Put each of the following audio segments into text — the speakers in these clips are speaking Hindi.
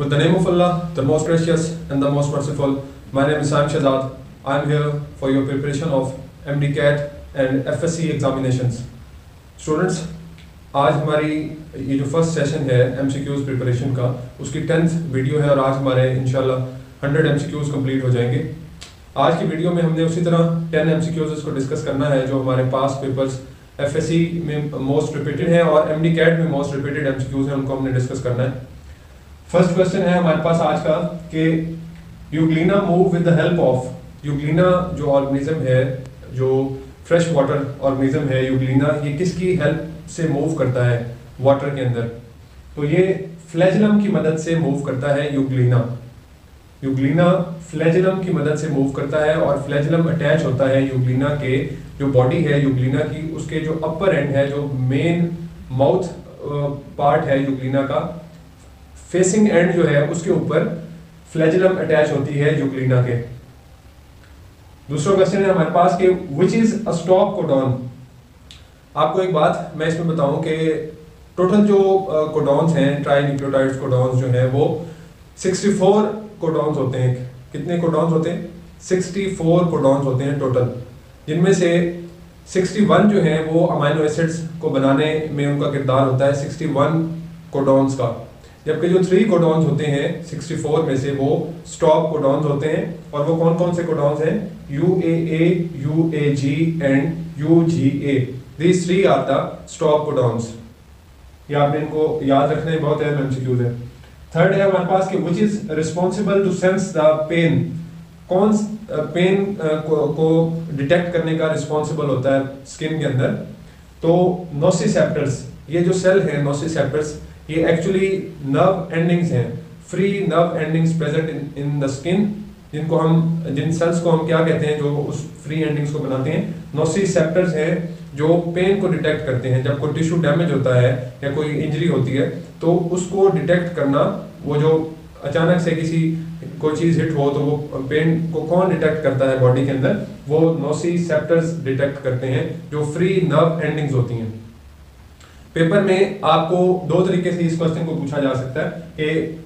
With the name of Allah, the most gracious and the most merciful, my name is Saim Shahzad. I am here for your preparation of MD-CAT and FSC examinations. Students, आज हमारी ये जो फर्स्ट सेशन है MCQs प्रिपरेशन का, उसकी 10th वीडियो है और आज हमारे इंशाल्लाह 100 MCQs कंप्लीट हो जाएंगे। आज की वीडियो में हमने उसी तरह 10 MCQs को डिस्कस करना है जो हमारे पास पेपर्स FSC में मोस्ट रिपीटेड हैं और MD-CAT में मोस्ट रिपीटेड MCQs हैं, उनको हमने डिस्कस करना है। फर्स्ट क्वेश्चन है हमारे पास आज का कि Euglena move with the help of Euglena जो ऑर्गेनिज्म है, जो फ्रेश वाटर ऑर्गेनिज्म है यूग्लिना, ये किसकी हेल्प से मूव करता है वाटर के अंदर? तो ये फ्लैजेलम की मदद से मूव करता है यूग्लिना। यूग्लिना फ्लैजेलम की मदद से मूव करता है और फ्लैजेलम अटैच होता है यूग्लिना के जो बॉडी है यूग्लिना की, उसके जो अपर एंड है, जो मेन माउथ पार्ट है यूग्लिना का, फेसिंग एंड जो है उसके ऊपर फ्लैजेलम अटैच होती है यूग्लिना के। दूसरा क्वेश्चन है हमारे पास कि which is a stop codon. आपको एक बात मैं इसमें बताऊं कि टोटल जो कोडॉन्स हैं, ट्राइन्यूक्लियोटाइड्स कोडॉन्स जो हैं, वो 64 कोडॉन्स होते हैं। कितने कोडॉन्स होते हैं? 64 कोडॉन्स होते हैं टोटल, जिनमें से 61 जो हैं वो अमाइनो एसिड्स को बनाने में उनका किरदार होता है 61 कोडॉन्स का, जबकि जो 3 कोडॉन्स होते हैं 64 में से वो स्टॉप कोडॉन्स होते हैं। और वो कौन कौन से कोडॉन्स हैं? UAA, UAG and UGA। These 3 are the stop codons। ये आपने इनको याद रखना है, बहुत अहम MCQs है। थर्ड है हमारे पास कि which is responsible to sense the pain। कौन पेन को डिटेक्ट करने का रिस्पॉन्सिबल होता है स्किन के अंदर? तो नोसिसेप्टर्स। ये जो सेल है नोसिसेप्टर्स, ये एक्चुअली नर्व एंडिंग्स हैं, free nerve endings present in the skin, जिन सेल्स को हम क्या कहते हैं, जो उस फ्री एंडिंग्स को बनाते हैं, नोसिसेप्टर्स हैं, जो पेन को डिटेक्ट करते हैं। जब कोई टिश्यू डैमेज होता है या कोई इंजरी होती है तो उसको डिटेक्ट करना, वो जो अचानक से कोई चीज हिट हो तो वो पेन को कौन डिटेक्ट करता है बॉडी के अंदर? वो नोसिसेप्टर्स डिटेक्ट करते हैं, जो फ्री नर्व एंडिंग्स होती हैं। पेपर में आपको 2 तरीके से इस क्वेश्चन को पूछा जा सकता है कि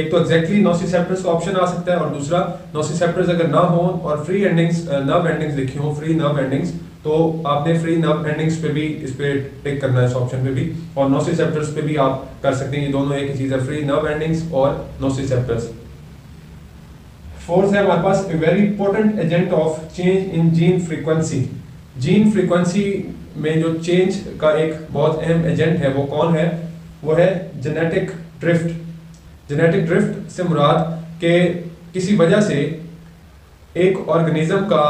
एक तो एग्जैक्टली नोसिसेप्टर्स का ऑप्शन आ सकता है और दूसरा नोसिसेप्टर्स अगर ना हो और फ्री एंडिंग्स, नर्व एंडिंग्स लिखी हो, फ्री नर्व एंडिंग्स, तो आपने फ्री नर्व एंडिंग्स पे भी इस पे टिक करना है, इस ऑप्शन पे भी, और नोसिसेप्टर्स पे भी आप कर सकते हैं। ये दोनों एक ही चीज है, फ्री नर्व एंडिंग्स और नोसिसेप्टर्स। फोर्थ है हमारे पास very important agent of change in gene frequency. Gene frequency में जो चेंज का एक बहुत अहम एजेंट है वो कौन है? वो है जेनेटिक ड्रिफ्ट। जेनेटिक ड्रिफ्ट से मुराद के किसी वजह से एक ऑर्गेनिज्म का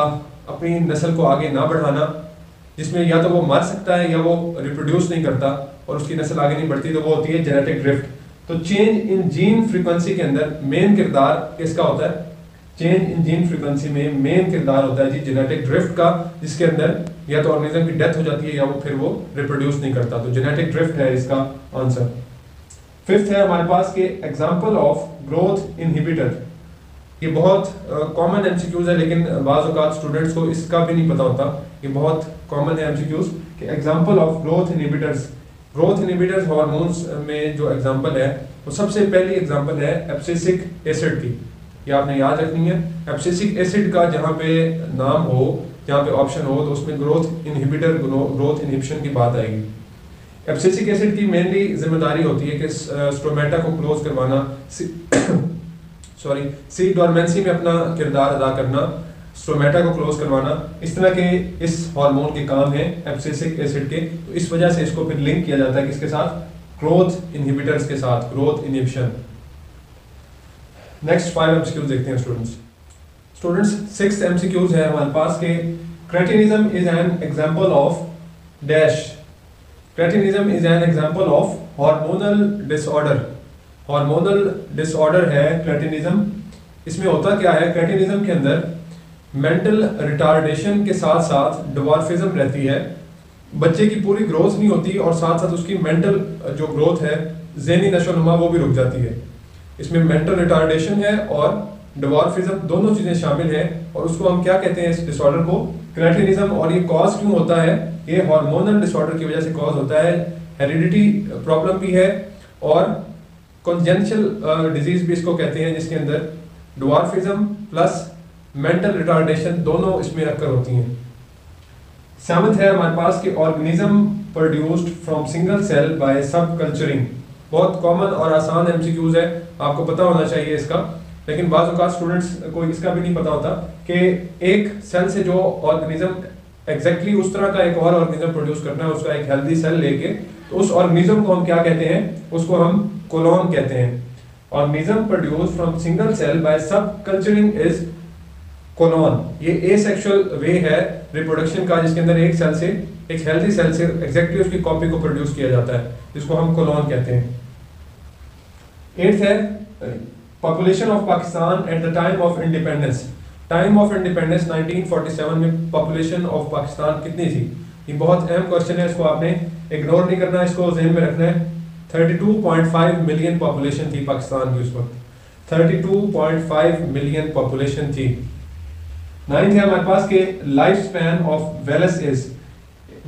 अपनी नस्ल को आगे ना बढ़ाना, जिसमें या तो वो मर सकता है या वो रिप्रोड्यूस नहीं करता और उसकी नस्ल आगे नहीं बढ़ती, तो वो होती है जेनेटिक ड्रिफ्ट। तो चेंज इन जीन फ्रीक्वेंसी के अंदर मेन किरदार किसका होता है? चेंज इन जीन फ्रीक्वेंसी में मेन किरदार होता है जी जेनेटिक ड्रिफ्ट का, जिसके अंदर या तो ऑर्गेनिज्म की डेथ हो जाती है या वो फिर वो रिप्रोड्यूस नहीं करता। तो जेनेटिक ड्रिफ्ट है इसका आंसर। फिफ्थ है हमारे पास के एग्जांपल ऑफ ग्रोथ इनहिबिटर। ये बहुत कॉमन MCQs है, लेकिन बाज़ औक़ात स्टूडेंट्स को इसका भी नहीं पता होता। ये बहुत कॉमन है MCQs कि example of growth inhibitors. Growth inhibitors hormones में जो एग्जांपल है, वो सबसे पहली एग्जांपल है एब्सिसिक एसिड की। ये आपने याद रखनी है। एब्सिसिक एसिड का जहाँ पे नाम हो, जहाँ पे ऑप्शन हो, तो उसमें ग्रोथ इनहिबिटर, ग्रोथ इनहिबिशन की बात आएगी। एब्सिसिक एसिड की मेनली जिम्मेदारी होती है कि स्टोमेटा को क्लोज करवाना, सीड डोरमेंसी में अपना किरदार अदा करना, स्टोमेटा को क्लोज करवाना। इस तरह के इस हार्मोन के काम हैं एब्सिसिक एसिड के। तो इस वजह से इसको फिर लिंक किया जाता है किसके साथ? ग्रोथ इनहिबिटर्स के साथ, ग्रोथ इनहिबिशन। नेक्स्ट 5 MCQs देखते हैं स्टूडेंट्स। 6th MCQs है हमारे पास के cretinism is an example of dash. Cretinism is an example of hormonal disorder. Hormonal disorder है क्रेटिनिज्म। इसमें होता क्या है? क्रेटिनिज्म के अंदर मेंटल रिटार्डेशन के साथ साथ डिवार्फिज्म रहती है। बच्चे की पूरी ग्रोथ नहीं होती और साथ साथ उसकी मेंटल जो ग्रोथ है, ज़हनी नशोनुमा, वो भी रुक जाती है। इसमें मेंटल रिटार्डेशन है और डिवार्फिज्म, दोनों चीजें शामिल हैं। और उसको हम क्या कहते हैं, इस डिसऑर्डर को? क्रेटिनिज्म। और ये कॉज क्यों होता है? ये हार्मोनल डिसऑर्डर की वजह से कॉज होता है। हेरिडिटी प्रॉब्लम भी है और कॉन्जेनिटल डिजीज भी इसको कहते हैं, जिसके अंदर ड्वार्फिज्म प्लस मेंटल रिटार्डेशन दोनों इसमें अक्कर होती हैं। 7th है हमारे पास कि organism produced from single cell by sub culturing. बहुत कॉमन और आसान एमसीक्यूज है, आपको पता होना चाहिए इसका, लेकिन बाज़ औक़ात स्टूडेंट्स को इसका भी नहीं पता होता कि एक सेल से जो ऑर्गेनिज्म एग्जैक्टली उस तरह का एक और ऑर्गेनिज्म प्रोड्यूस करना है, उसका एक हेल्दी सेल लेके, तो उस ऑर्गेनिज्म को हम क्या कहते हैं, उसको हम कोलोन कहते हैं। Organism produce from single cell by sub culturing is clone. ये एसेक्सुअल वे है रिप्रोडक्शन का, जिसके अंदर एक सेल से, एक हेल्दी सेल से एग्जैक्टली उसकी कॉपी को प्रोड्यूस किया जाता है, जिसको हम कोलोन कहते हैं। 8th है population of Pakistan at the time of independence. Time of independence 1947 में पॉपुलेशन ऑफ पाकिस्तान कितनी थी? ये बहुत अहम क्वेश्चन है, इसको आपने इग्नोर नहीं करना, इसको ज़हन में रखना है। 32.5 मिलियन पॉपुलेशन थी पाकिस्तान की उस वक्त, 32.5 मिलियन पॉपुलेशन थी। 9th है हमारे पास के life span of Wells is.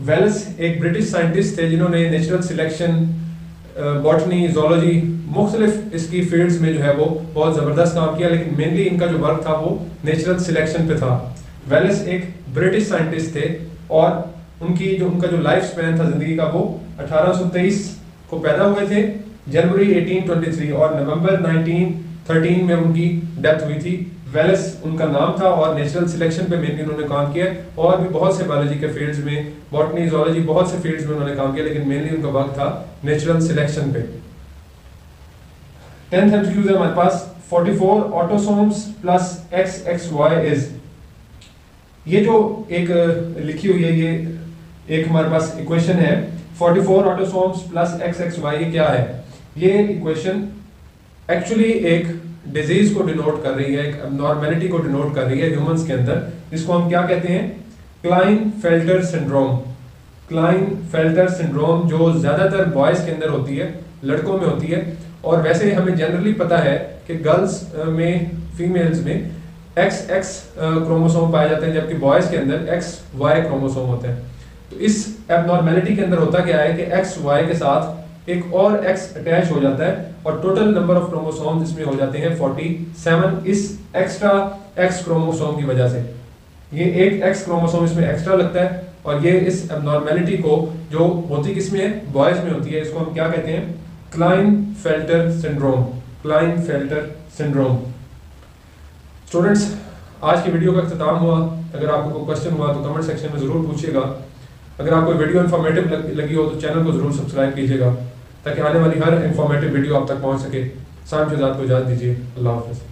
Wells एक ब्रिटिश साइंटिस्ट थे जिन्होंने नेचुरल सिलेक्शन, बॉटनी, जोलॉजी, मुख्तलिफ इसकी फील्ड्स में जो है वो बहुत ज़बरदस्त काम किया, लेकिन मेनली इनका जो वर्क था वो नेचुरल सिलेक्शन पे था। वेल्स एक ब्रिटिश साइंटिस्ट थे और उनका जो लाइफ स्पैन था ज़िंदगी का, वो 1823 को पैदा हुए थे, जनवरी 1823, और नवंबर 1913 में उनकी डेथ हुई थी। वेल्स उनका नाम था और नेचुरल सिलेक्शन पे मेनली उन्होंने काम किया, और भी बहुत से बायोलॉजी के फील्ड्स में, बॉटनी, ज़ूलॉजी, बहुत से फील्ड्स में उन्होंने काम किया, लेकिन मेनली उनका वर्क था नेचुरल सिलेक्शन पे। 10th एमसीक्यू है हमारे पास 44 ऑटोसोम्स प्लस XXY इज। ये जो एक लिखी हुई है, ये एक हमारे पास इक्वेशन है 44 ऑटोसोम्स प्लस XXY, ये क्या है? ये इक्वेशन एक्चुअली एक डिजीज को डिनोट कर रही है, एक नॉर्मेलिटी को डिनोट कर रही है ह्यूमंस के अंदर, जिसको हम क्या कहते हैं? Klinefelter syndrome. क्लाइनफेल्टर सिंड्रोम जो ज्यादातर बॉयज के अंदर होती है, लड़कों में होती है, और वैसे हमें जनरली पता है कि गर्ल्स में, फीमेल्स में XX क्रोमोसोम पाए जाते हैं, जबकि बॉयज के अंदर XY क्रोमोसोम होते हैं। तो इस एबनॉर्मेलिटी के अंदर होता क्या है कि XY के साथ एक और X अटैच हो जाता है, और टोटल नंबर ऑफ क्रोमोसोम इसमें हो जाते हैं 47, इस एक्स्ट्रा X क्रोमोसोम की वजह से। ये एक X क्रोमोसोम इसमें एक्स्ट्रा लगता है, और ये इस एबनॉर्मेलिटी को जो होती किसमें है? बॉयज में होती है। इसको हम क्या कहते हैं? Klinefelter syndrome. Klinefelter syndrome. Students, आज की वीडियो का इख्तिताम हुआ। अगर आपको कोई क्वेश्चन हुआ तो कमेंट सेक्शन में ज़रूर पूछिएगा। अगर आपको वीडियो इन्फॉर्मेटिव लगी हो तो चैनल को ज़रूर सब्सक्राइब कीजिएगा, ताकि आने वाली हर इन्फॉर्मेटिव वीडियो आप तक पहुंच सके। साइम शहजाद को इजाज़त दीजिए। अल्लाह हाफ़िज़।